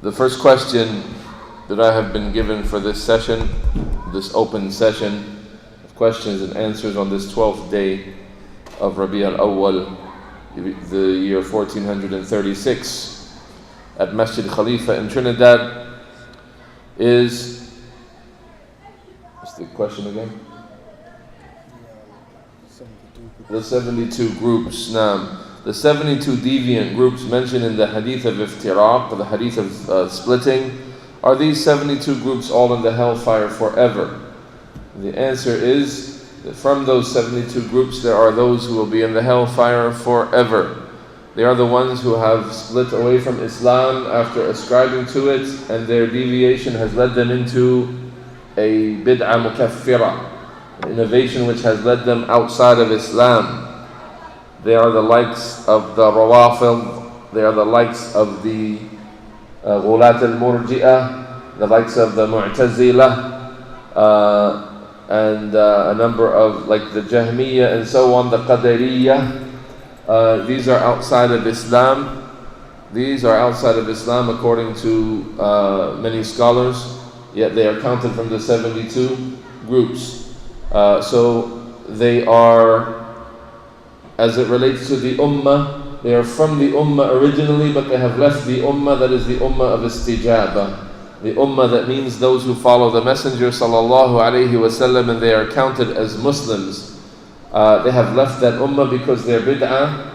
The first question that I have been given for this session, this open session of questions and answers on this 12th day of Rabi al-Awwal, the year 1436, at Masjid Khalifa in Trinidad, is, what's the question again? The 72 groups. Now, the 72 deviant groups mentioned in the hadith of iftiraq, the hadith of splitting, are these 72 groups all in the hellfire forever? The answer is that from those 72 groups there are those who will be in the hellfire forever. They are the ones who have split away from Islam after ascribing to it, and their deviation has led them into a bid'ah mukaffira, an innovation which has led them outside of Islam. They are the likes of the Rawafid, they are the likes of the Ghulat al-Murji'ah, the likes of the Mu'tazila, and a number of, like the Jahmiyyah and so on, the Qadariyah. These are outside of Islam. These are outside of Islam according to many scholars, yet they are counted from the 72 groups. So they are, as it relates to the Ummah, they are from the Ummah originally, but they have left the Ummah that is the Ummah of Istijaba. The Ummah that means those who follow the Messenger sallallahu alaihi wasallam, and they are counted as Muslims. They have left that Ummah because their bid'ah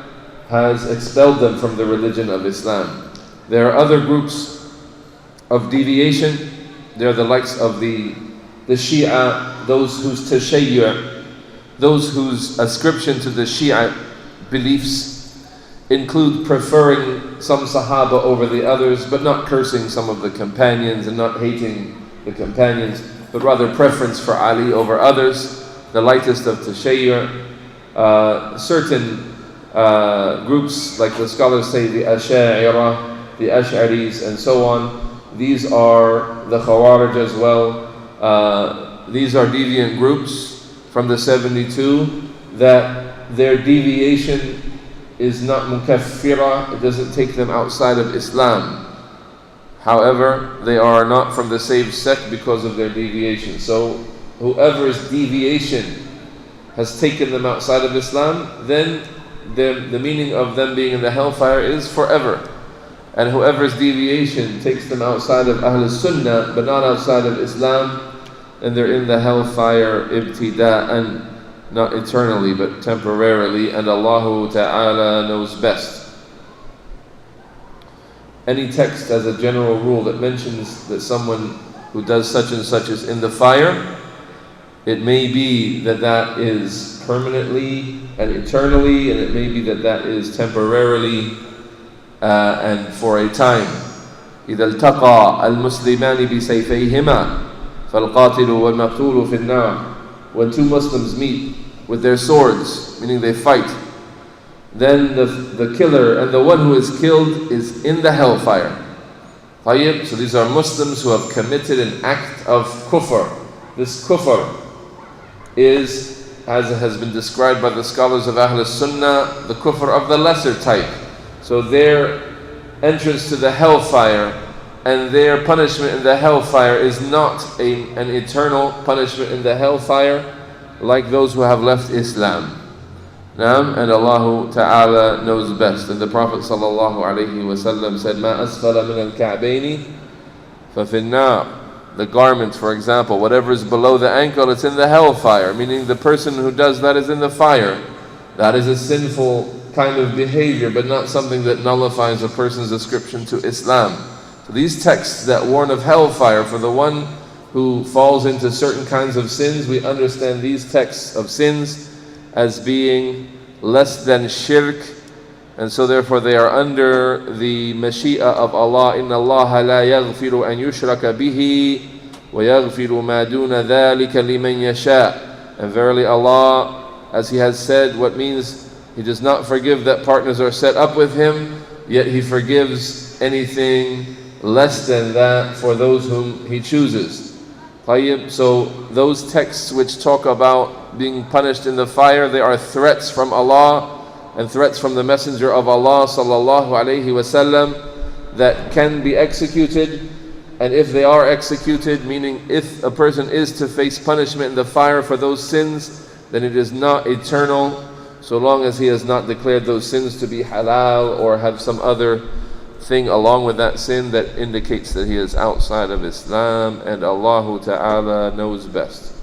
has expelled them from the religion of Islam. There are other groups of deviation. They are the likes of the Shia, those whose tashayyu', those whose ascription to the Shia beliefs include preferring some Sahaba over the others, but not cursing some of the companions and not hating the companions, but rather preference for Ali over others, the lightest of tashayyu'. Certain groups, like the scholars say, the Asha'ira, the Ash'aris, and so on, these are the Khawarij as well. These are deviant groups from the 72 that their deviation is not mukaffira, it doesn't take them outside of Islam. However, they are not from the saved sect because of their deviation. So whoever's deviation has taken them outside of Islam, then the meaning of them being in the hellfire is forever. And whoever's deviation takes them outside of Ahl Sunnah but not outside of Islam, and they're in the hellfire ibtida'an, not eternally but temporarily, and Allah Ta'ala knows best. Any text as a general rule that mentions that someone who does such and such is in the fire, it may be that that is permanently and eternally, and it may be that that is temporarily and for a time. إِذَا الْتَقَى الْمُسْلِمَانِ بِسَيْفَيْهِمَا فَالْقَاتِلُ وَالْمَقْتُولُ فِي النَّارِ. When two Muslims meet with their swords, meaning they fight, then the killer and the one who is killed is in the hellfire. طيب, so these are Muslims who have committed an act of kufr. This kufr is, as has been described by the scholars of Ahl Sunnah, the kufr of the lesser type. So their entrance to the hellfire and their punishment in the hellfire is not an eternal punishment in the hellfire like those who have left Islam. And Allah Ta'ala knows best. And the Prophet sallallahu alaihi wasallam said, "Ma asfala min al-ka'bayni fa fi an-nar." The garment, for example, whatever is below the ankle, it's in the hellfire, meaning the person who does that is in the fire. That is a sinful kind of behavior, but not something that nullifies a person's ascription to Islam. So these texts that warn of hellfire for the one who falls into certain kinds of sins, we understand these texts of sins as being less than shirk, and so therefore they are under the mashi'a of Allah. Inna Allah la yaghfiru an yushraka bihi wa yaghfiru ma duna dhalika liman yasha. And verily Allah, as He has said, what means He does not forgive that partners are set up with Him, yet He forgives anything less than that for those whom He chooses. So those texts which talk about being punished in the fire, they are threats from Allah and threats from the Messenger of Allah sallallahu alaihi wasallam. that can be executed, and if they are executed, meaning if a person is to face punishment in the fire for those sins, then it is not eternal, so long as he has not declared those sins to be halal or have some other thing along with that sin that indicates that he is outside of Islam, and Allah Ta'ala knows best.